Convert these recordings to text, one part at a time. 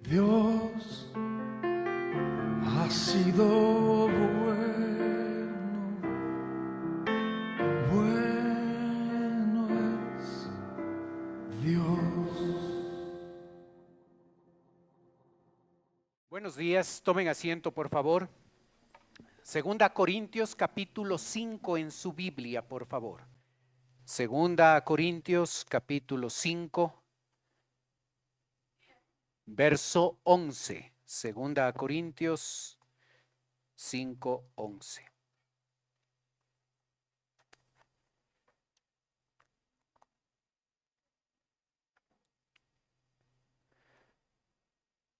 Dios ha sido bueno, bueno es Dios. Buenos días, tomen asiento por favor. Segunda Corintios capítulo 5 en su Biblia, por favor. Segunda Corintios capítulo 5, verso 11. Segunda Corintios 5, 11.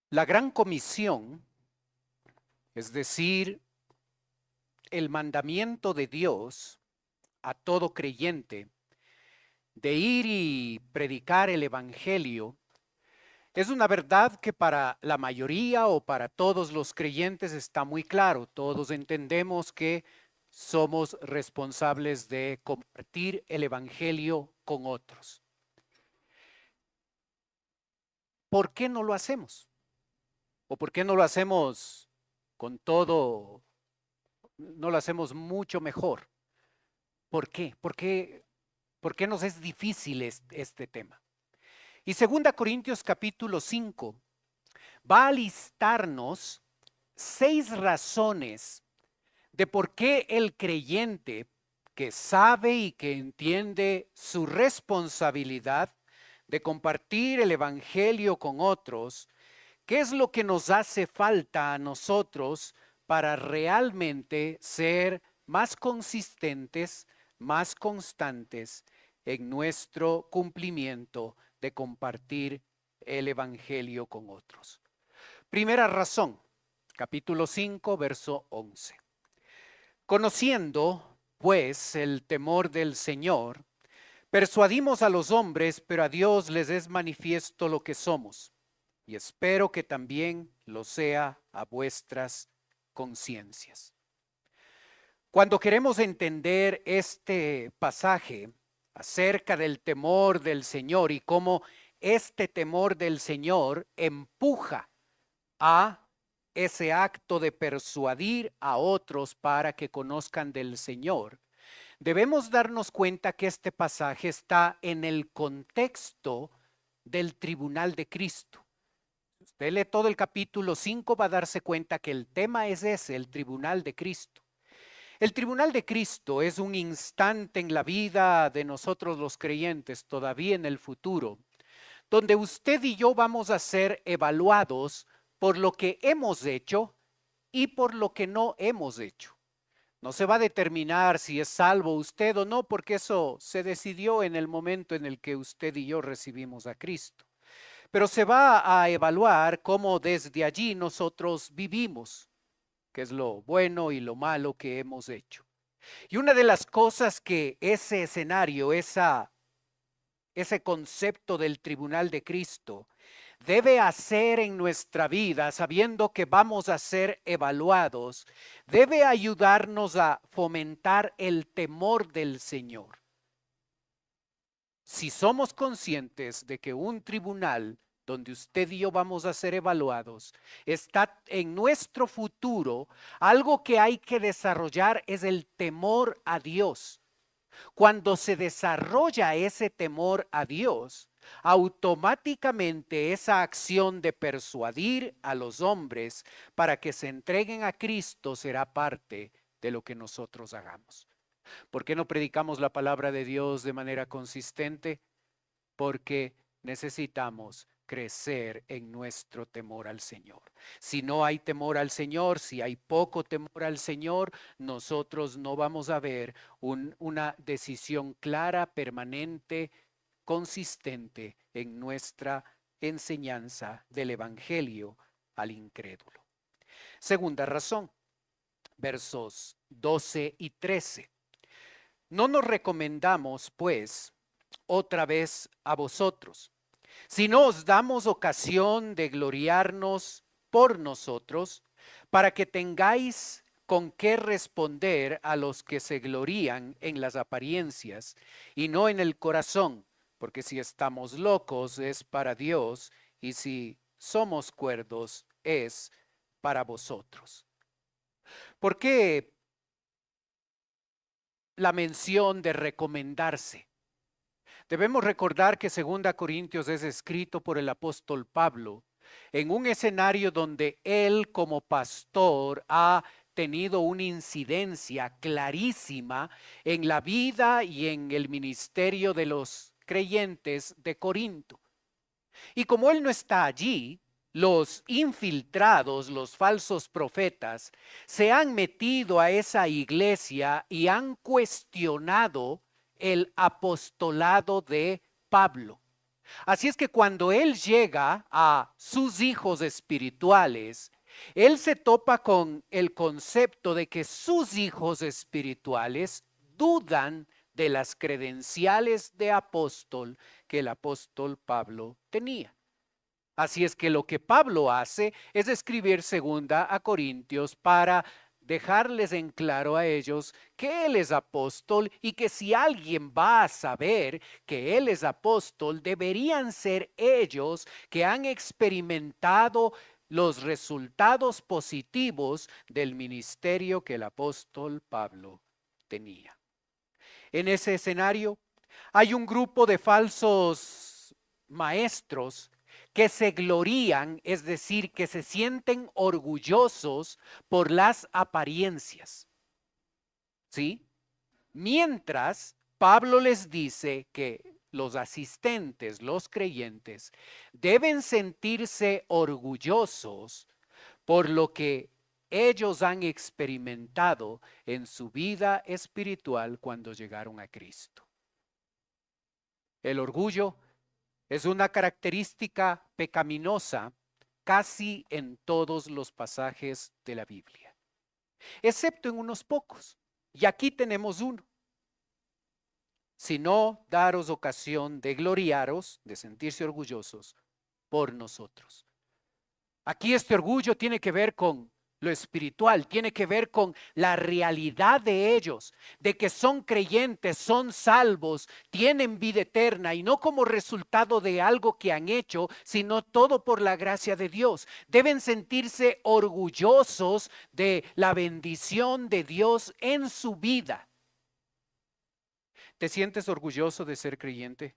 La gran comisión, es decir, el mandamiento de Dios a todo creyente de ir y predicar el evangelio, es una verdad que para la mayoría o para todos los creyentes está muy claro. Todos entendemos que somos responsables de compartir el evangelio con otros. ¿Por qué no lo hacemos? ¿O por qué no lo hacemos con todo, no lo hacemos mucho mejor? ¿Por qué? ¿Por qué nos es difícil este tema? Y 2 Corintios capítulo 5 va a listarnos 6 razones de por qué el creyente que sabe y que entiende su responsabilidad de compartir el evangelio con otros, ¿qué es lo que nos hace falta a nosotros para realmente ser más consistentes, más constantes en nuestro cumplimiento de compartir el evangelio con otros? Primera razón, capítulo 5, verso 11. Conociendo, pues, el temor del Señor, persuadimos a los hombres, pero a Dios les es manifiesto lo que somos, y espero que también lo sea a vuestras conciencias. Cuando queremos entender este pasaje acerca del temor del Señor y cómo este temor del Señor empuja a ese acto de persuadir a otros para que conozcan del Señor, debemos darnos cuenta que este pasaje está en el contexto del tribunal de Cristo. Usted lee todo el capítulo 5, va a darse cuenta que el tema es ese, el tribunal de Cristo. El tribunal de Cristo es un instante en la vida de nosotros los creyentes, todavía en el futuro, donde usted y yo vamos a ser evaluados por lo que hemos hecho y por lo que no hemos hecho. No se va a determinar si es salvo usted o no, porque eso se decidió en el momento en el que usted y yo recibimos a Cristo. Pero se va a evaluar cómo desde allí nosotros vivimos, qué es lo bueno y lo malo que hemos hecho. Y una de las cosas que ese escenario, ese concepto del tribunal de Cristo debe hacer en nuestra vida, sabiendo que vamos a ser evaluados, debe ayudarnos a fomentar el temor del Señor. Si somos conscientes de que un tribunal donde usted y yo vamos a ser evaluados está en nuestro futuro, algo que hay que desarrollar es el temor a Dios. Cuando se desarrolla ese temor a Dios, automáticamente esa acción de persuadir a los hombres para que se entreguen a Cristo será parte de lo que nosotros hagamos. ¿Por qué no predicamos la palabra de Dios de manera consistente? Porque necesitamos crecer en nuestro temor al Señor. Si no hay temor al Señor, si hay poco temor al Señor, nosotros no vamos a ver una decisión clara, permanente, consistente en nuestra enseñanza del Evangelio al incrédulo. Segunda razón, versos 12 y 13. No nos recomendamos, pues, otra vez a vosotros, si no os damos ocasión de gloriarnos por nosotros, para que tengáis con qué responder a los que se glorían en las apariencias y no en el corazón, porque si estamos locos es para Dios y si somos cuerdos es para vosotros. ¿Por qué la mención de recomendarse? Debemos recordar que 2 Corintios es escrito por el apóstol Pablo en un escenario donde él como pastor ha tenido una incidencia clarísima en la vida y en el ministerio de los creyentes de Corinto. Y como él no está allí, los infiltrados, los falsos profetas, se han metido a esa iglesia y han cuestionado el apostolado de Pablo. Así es que cuando él llega a sus hijos espirituales, él se topa con el concepto de que sus hijos espirituales dudan de las credenciales de apóstol que el apóstol Pablo tenía. Así es que lo que Pablo hace es escribir 2 Corintios para dejarles en claro a ellos que él es apóstol y que si alguien va a saber que él es apóstol, deberían ser ellos que han experimentado los resultados positivos del ministerio que el apóstol Pablo tenía. En ese escenario hay un grupo de falsos maestros que se glorían, es decir, que se sienten orgullosos por las apariencias. ¿Sí? Mientras Pablo les dice que los asistentes, los creyentes, deben sentirse orgullosos por lo que ellos han experimentado en su vida espiritual cuando llegaron a Cristo. El orgullo es una característica pecaminosa casi en todos los pasajes de la Biblia, excepto en unos pocos. Y aquí tenemos uno. Sino daros ocasión de gloriaros, de sentirse orgullosos por nosotros. Aquí este orgullo tiene que ver con lo espiritual, tiene que ver con la realidad de ellos, de que son creyentes, son salvos, tienen vida eterna y no como resultado de algo que han hecho, sino todo por la gracia de Dios. Deben sentirse orgullosos de la bendición de Dios en su vida. ¿Te sientes orgulloso de ser creyente?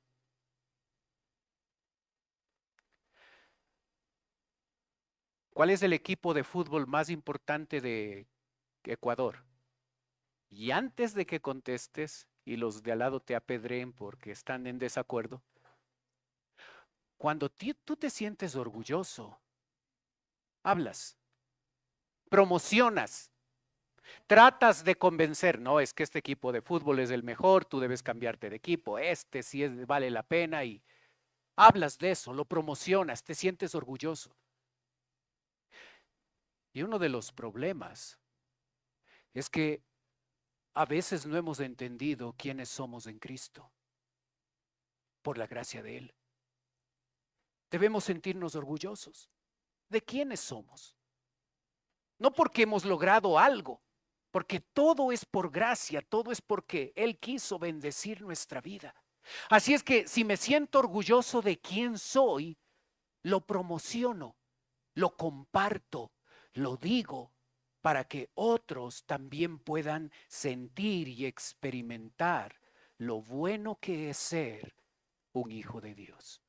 ¿Cuál es el equipo de fútbol más importante de Ecuador? Y antes de que contestes y los de al lado te apedreen porque están en desacuerdo, cuando tú te sientes orgulloso, hablas, promocionas, tratas de convencer, no, es que este equipo de fútbol es el mejor, tú debes cambiarte de equipo, este sí vale la pena y hablas de eso, lo promocionas, te sientes orgulloso. Y uno de los problemas es que a veces no hemos entendido quiénes somos en Cristo, por la gracia de Él. Debemos sentirnos orgullosos de quiénes somos. No porque hemos logrado algo, porque todo es por gracia, todo es porque Él quiso bendecir nuestra vida. Así es que si me siento orgulloso de quién soy, lo promociono, lo comparto, lo digo, para que otros también puedan sentir y experimentar lo bueno que es ser un hijo de Dios.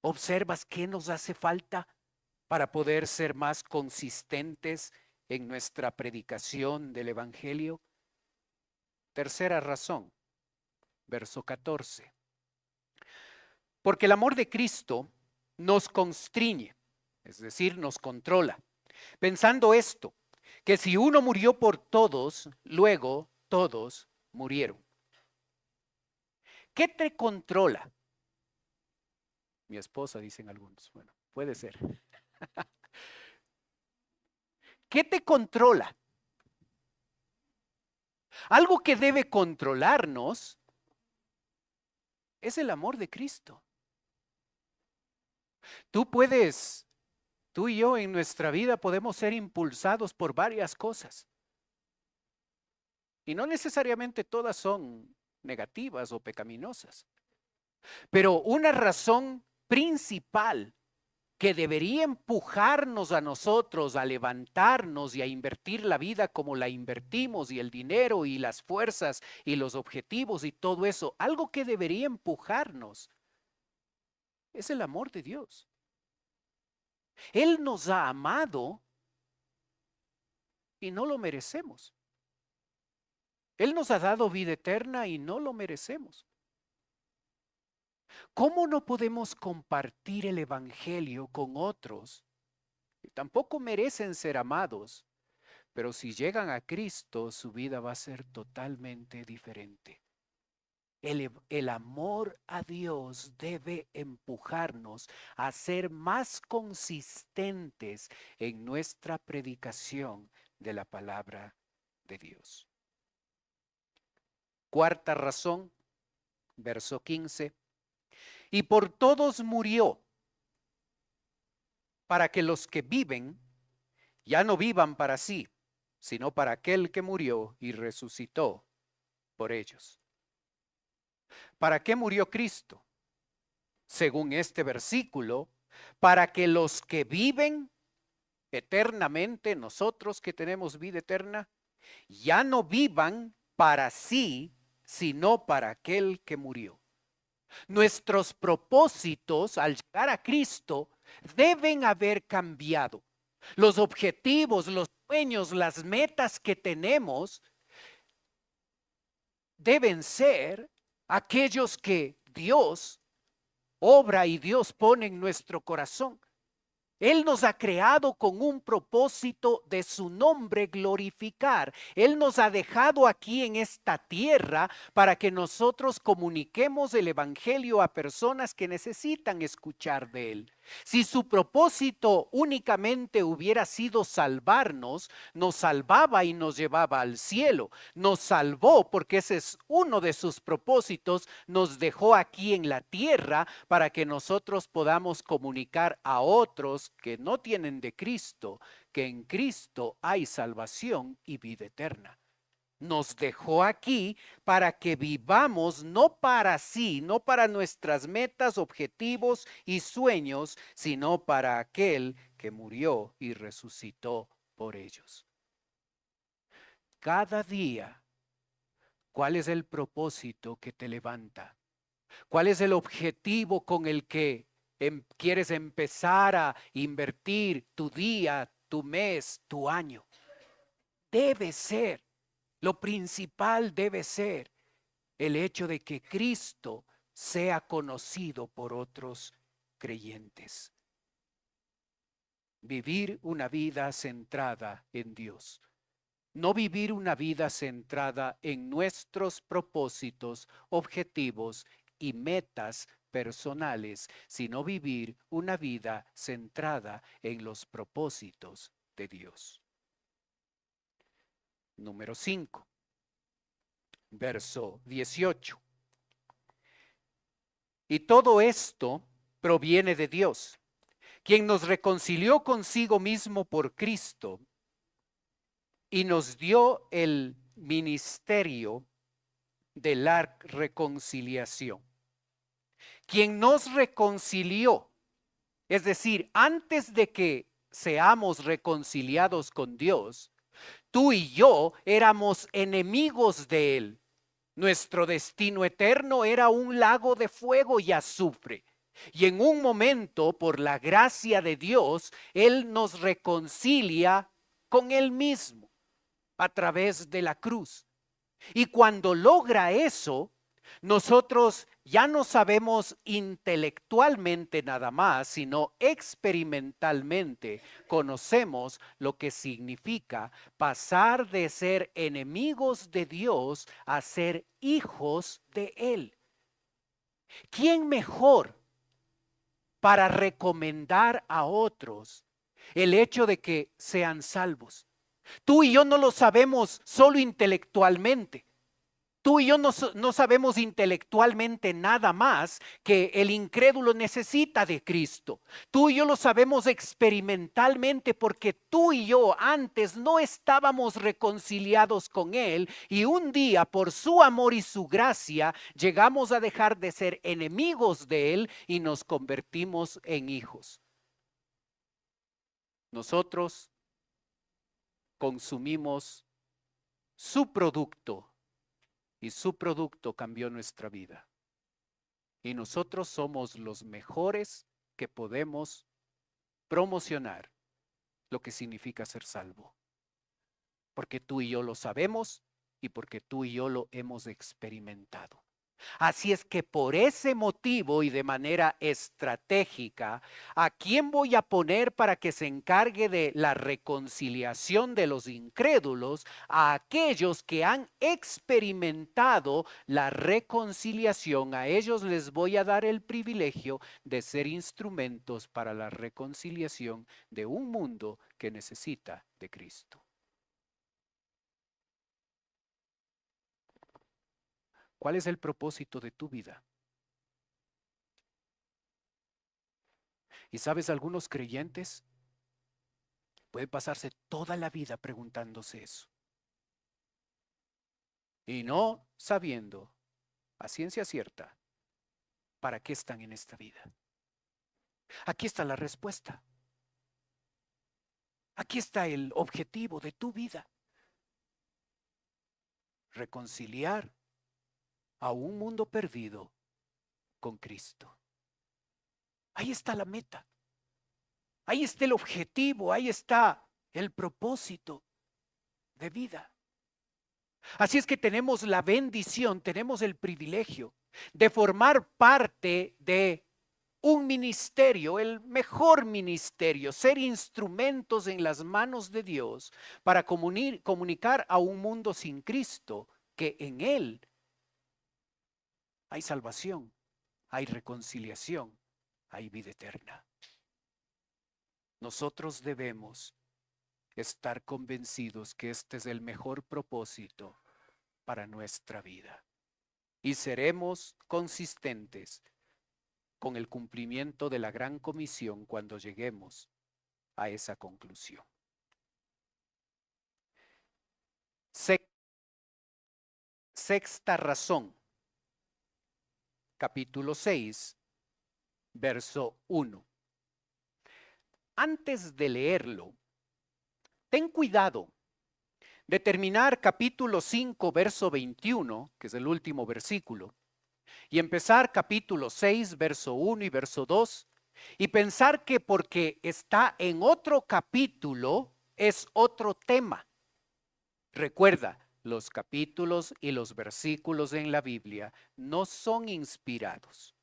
¿Observas qué nos hace falta para poder ser más consistentes en nuestra predicación del Evangelio? Tercera razón, verso 14. Porque el amor de Cristo nos constriñe, es decir, nos controla, pensando esto, que si uno murió por todos, luego todos murieron. ¿Qué te controla? Mi esposa, dicen algunos. Bueno, puede ser. ¿Qué te controla? Algo que debe controlarnos es el amor de Cristo. Tú y yo en nuestra vida podemos ser impulsados por varias cosas. Y no necesariamente todas son negativas o pecaminosas. Pero una razón principal que debería empujarnos a nosotros a levantarnos y a invertir la vida como la invertimos, y el dinero y las fuerzas y los objetivos y todo eso, algo que debería empujarnos es el amor de Dios. Él nos ha amado y no lo merecemos. Él nos ha dado vida eterna y no lo merecemos. ¿Cómo no podemos compartir el evangelio con otros que tampoco merecen ser amados, pero si llegan a Cristo, su vida va a ser totalmente diferente? El amor a Dios debe empujarnos a ser más consistentes en nuestra predicación de la palabra de Dios. Cuarta razón, verso 15. Y por todos murió, para que los que viven ya no vivan para sí, sino para aquel que murió y resucitó por ellos. ¿Para qué murió Cristo? Según este versículo, para que los que viven eternamente, nosotros que tenemos vida eterna, ya no vivan para sí, sino para aquel que murió. Nuestros propósitos al llegar a Cristo deben haber cambiado. Los objetivos, los sueños, las metas que tenemos deben ser aquellos que Dios obra y Dios pone en nuestro corazón. Él nos ha creado con un propósito de su nombre glorificar. Él nos ha dejado aquí en esta tierra para que nosotros comuniquemos el evangelio a personas que necesitan escuchar de él. Si su propósito únicamente hubiera sido salvarnos, nos salvaba y nos llevaba al cielo. Nos salvó porque ese es uno de sus propósitos. Nos dejó aquí en la tierra para que nosotros podamos comunicar a otros que no tienen de Cristo, que en Cristo hay salvación y vida eterna. Nos dejó aquí para que vivamos no para sí, no para nuestras metas, objetivos y sueños, sino para aquel que murió y resucitó por ellos. Cada día, ¿cuál es el propósito que te levanta? ¿Cuál es el objetivo con el que quieres empezar a invertir tu día, tu mes, tu año? Debe ser, lo principal debe ser el hecho de que Cristo sea conocido por otros creyentes. Vivir una vida centrada en Dios. No vivir una vida centrada en nuestros propósitos, objetivos y metas personales, sino vivir una vida centrada en los propósitos de Dios. Número 5, verso 18. Y todo esto proviene de Dios, quien nos reconcilió consigo mismo por Cristo y nos dio el ministerio de la reconciliación. Quien nos reconcilió, es decir, antes de que seamos reconciliados con Dios, tú y yo éramos enemigos de Él. Nuestro destino eterno era un lago de fuego y azufre. Y en un momento, por la gracia de Dios, Él nos reconcilia con Él mismo a través de la cruz. Y cuando logra eso, nosotros ya no sabemos intelectualmente nada más, sino experimentalmente conocemos lo que significa pasar de ser enemigos de Dios a ser hijos de Él. ¿Quién mejor para recomendar a otros el hecho de que sean salvos? Tú y yo no lo sabemos solo intelectualmente. Tú y yo no sabemos intelectualmente nada más que el incrédulo necesita de Cristo. Tú y yo lo sabemos experimentalmente porque tú y yo antes no estábamos reconciliados con Él y un día por su amor y su gracia llegamos a dejar de ser enemigos de Él y nos convertimos en hijos. Nosotros consumimos su producto y su producto cambió nuestra vida. Y nosotros somos los mejores que podemos promocionar lo que significa ser salvo. Porque tú y yo lo sabemos y porque tú y yo lo hemos experimentado. Así es que por ese motivo y de manera estratégica, ¿a quién voy a poner para que se encargue de la reconciliación de los incrédulos? A aquellos que han experimentado la reconciliación. A ellos les voy a dar el privilegio de ser instrumentos para la reconciliación de un mundo que necesita de Cristo. ¿Cuál es el propósito de tu vida? Y sabes, algunos creyentes pueden pasarse toda la vida preguntándose eso. Y no sabiendo a ciencia cierta para qué están en esta vida. Aquí está la respuesta. Aquí está el objetivo de tu vida. Reconciliar a un mundo perdido con Cristo. Ahí está la meta. Ahí está el objetivo. Ahí está el propósito de vida. Así es que tenemos la bendición, tenemos el privilegio de formar parte de un ministerio, el mejor ministerio, ser instrumentos en las manos de Dios para comunicar a un mundo sin Cristo que en Él hay salvación, hay reconciliación, hay vida eterna. Nosotros debemos estar convencidos que este es el mejor propósito para nuestra vida. Y seremos consistentes con el cumplimiento de la gran comisión cuando lleguemos a esa conclusión. Sexta razón, capítulo 6, verso 1. Antes de leerlo, ten cuidado de terminar capítulo 5, verso 21, que es el último versículo, y empezar capítulo 6, verso 1 y verso 2, y pensar que porque está en otro capítulo es otro tema. Recuerda, los capítulos y los versículos en la Biblia no son inspirados.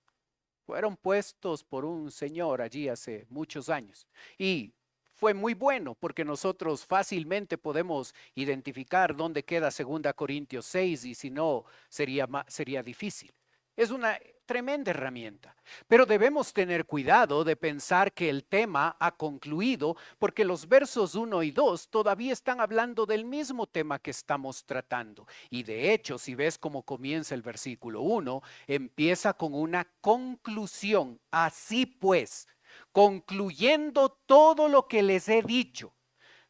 Fueron puestos por un señor allí hace muchos años y fue muy bueno porque nosotros fácilmente podemos identificar dónde queda 2 Corintios 6 y si no sería difícil. Es una tremenda herramienta, pero debemos tener cuidado de pensar que el tema ha concluido porque los versos 1 y 2 todavía están hablando del mismo tema que estamos tratando. Y de hecho, si ves cómo comienza el versículo 1, empieza con una conclusión. Así pues, concluyendo todo lo que les he dicho,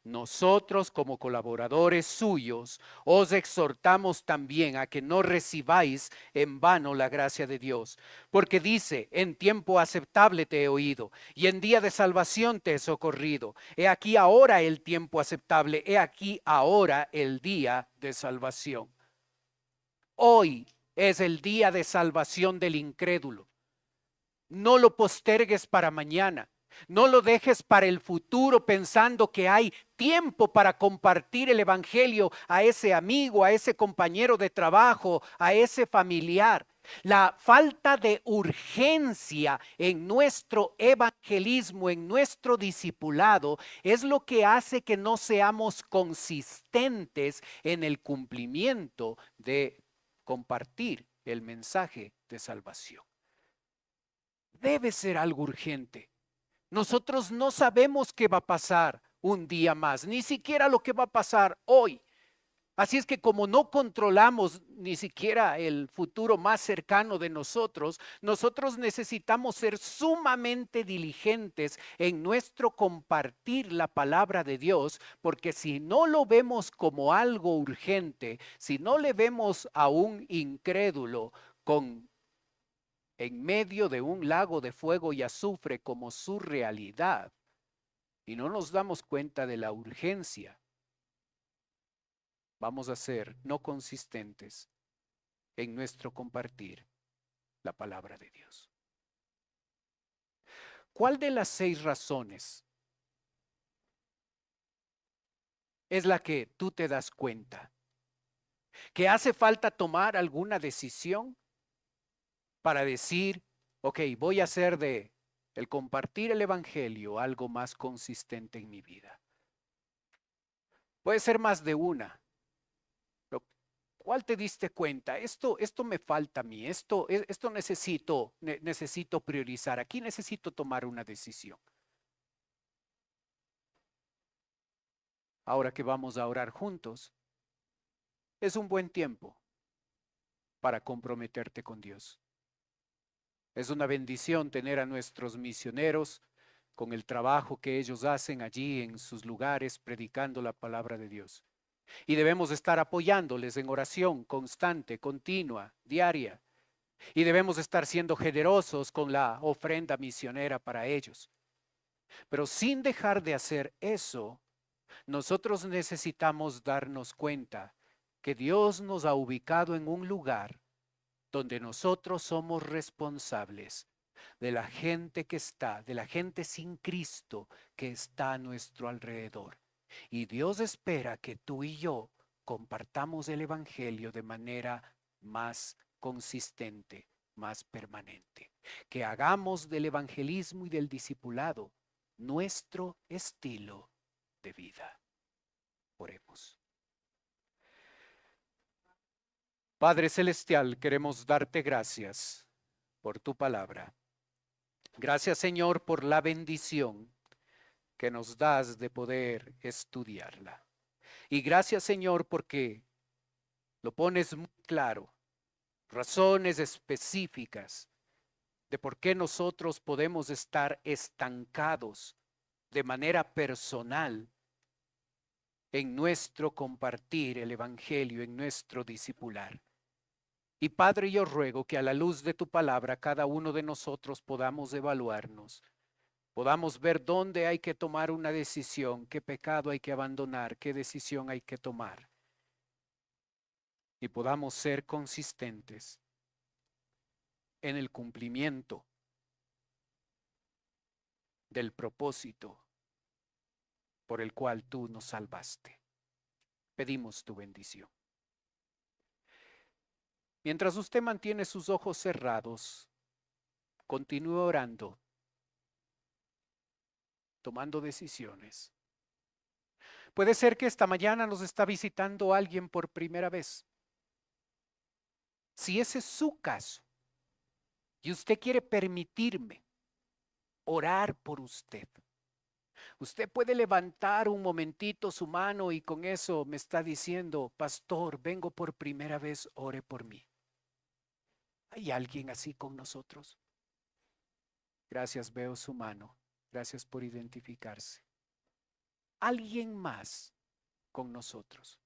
nosotros como colaboradores suyos os exhortamos también a que no recibáis en vano la gracia de Dios, porque dice, en tiempo aceptable te he oído y en día de salvación te he socorrido. He aquí ahora el tiempo aceptable, he aquí ahora el día de salvación. Hoy es el día de salvación del incrédulo. No lo postergues para mañana. No lo dejes para el futuro pensando que hay tiempo para compartir el evangelio a ese amigo, a ese compañero de trabajo, a ese familiar. La falta de urgencia en nuestro evangelismo, en nuestro discipulado, es lo que hace que no seamos consistentes en el cumplimiento de compartir el mensaje de salvación. Debe ser algo urgente. Nosotros no sabemos qué va a pasar un día más, ni siquiera lo que va a pasar hoy. Así es que como no controlamos ni siquiera el futuro más cercano de nosotros, nosotros necesitamos ser sumamente diligentes en nuestro compartir la palabra de Dios, porque si no lo vemos como algo urgente, si no le vemos a un incrédulo en medio de un lago de fuego y azufre como su realidad, y no nos damos cuenta de la urgencia, vamos a ser no consistentes en nuestro compartir la palabra de Dios. ¿Cuál de las 6 razones es la que tú te das cuenta que hace falta tomar alguna decisión para decir, ok, voy a hacer de el compartir el evangelio algo más consistente en mi vida? Puede ser más de una, pero ¿cuál te diste cuenta? Esto me falta a mí, esto necesito priorizar, aquí necesito tomar una decisión. Ahora que vamos a orar juntos, es un buen tiempo para comprometerte con Dios. Es una bendición tener a nuestros misioneros con el trabajo que ellos hacen allí en sus lugares predicando la palabra de Dios. Y debemos estar apoyándoles en oración constante, continua, diaria. Y debemos estar siendo generosos con la ofrenda misionera para ellos. Pero sin dejar de hacer eso, nosotros necesitamos darnos cuenta que Dios nos ha ubicado en un lugar donde nosotros somos responsables de la gente que está, de la gente sin Cristo que está a nuestro alrededor. Y Dios espera que tú y yo compartamos el Evangelio de manera más consistente, más permanente. Que hagamos del evangelismo y del discipulado nuestro estilo de vida. Oremos. Padre Celestial, queremos darte gracias por tu palabra. Gracias, Señor, por la bendición que nos das de poder estudiarla. Y gracias, Señor, porque lo pones muy claro, razones específicas de por qué nosotros podemos estar estancados de manera personal en nuestro compartir el Evangelio, en nuestro discipular. Y Padre, yo ruego que a la luz de tu palabra cada uno de nosotros podamos evaluarnos, podamos ver dónde hay que tomar una decisión, qué pecado hay que abandonar, qué decisión hay que tomar. Y podamos ser consistentes en el cumplimiento del propósito por el cual tú nos salvaste. Pedimos tu bendición. Mientras usted mantiene sus ojos cerrados, continúe orando, tomando decisiones. Puede ser que esta mañana nos está visitando alguien por primera vez. Si ese es su caso y usted quiere permitirme orar por usted, usted puede levantar un momentito su mano y con eso me está diciendo, pastor, vengo por primera vez, ore por mí. ¿Hay alguien así con nosotros? Gracias, veo su mano. Gracias por identificarse. ¿Alguien más con nosotros?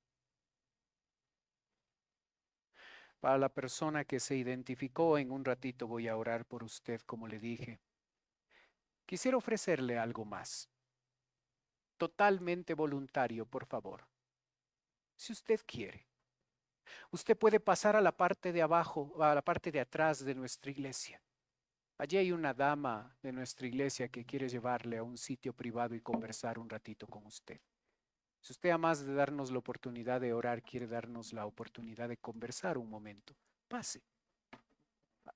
Para la persona que se identificó, en un ratito voy a orar por usted, como le dije. Quisiera ofrecerle algo más. Totalmente voluntario, por favor. Si usted quiere, usted puede pasar a la parte de abajo, a la parte de atrás de nuestra iglesia. Allí hay una dama de nuestra iglesia que quiere llevarle a un sitio privado y conversar un ratito con usted. Si usted, además de darnos la oportunidad de orar, quiere darnos la oportunidad de conversar un momento, pase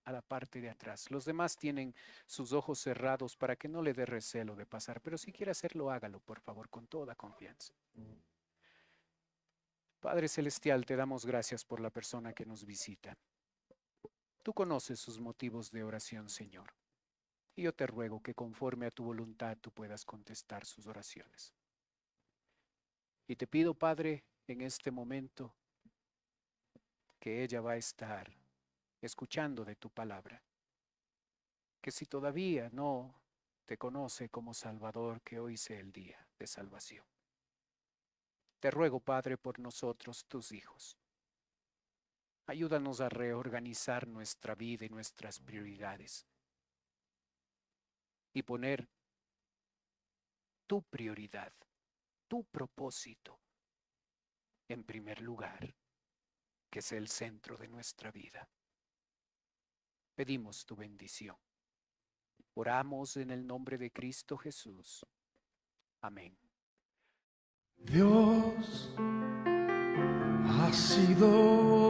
a la parte de atrás. Los demás tienen sus ojos cerrados para que no le dé recelo de pasar, pero si quiere hacerlo, hágalo, por favor, con toda confianza. Padre Celestial, te damos gracias por la persona que nos visita. Tú conoces sus motivos de oración, Señor. Y yo te ruego que conforme a tu voluntad tú puedas contestar sus oraciones. Y te pido, Padre, en este momento, que ella va a estar escuchando de tu palabra. Que si todavía no te conoce como Salvador, que hoy sea el día de salvación. Te ruego, Padre, por nosotros, tus hijos. Ayúdanos a reorganizar nuestra vida y nuestras prioridades. Y poner tu prioridad, tu propósito en primer lugar, que es el centro de nuestra vida. Pedimos tu bendición. Oramos en el nombre de Cristo Jesús. Amén. Dios ha sido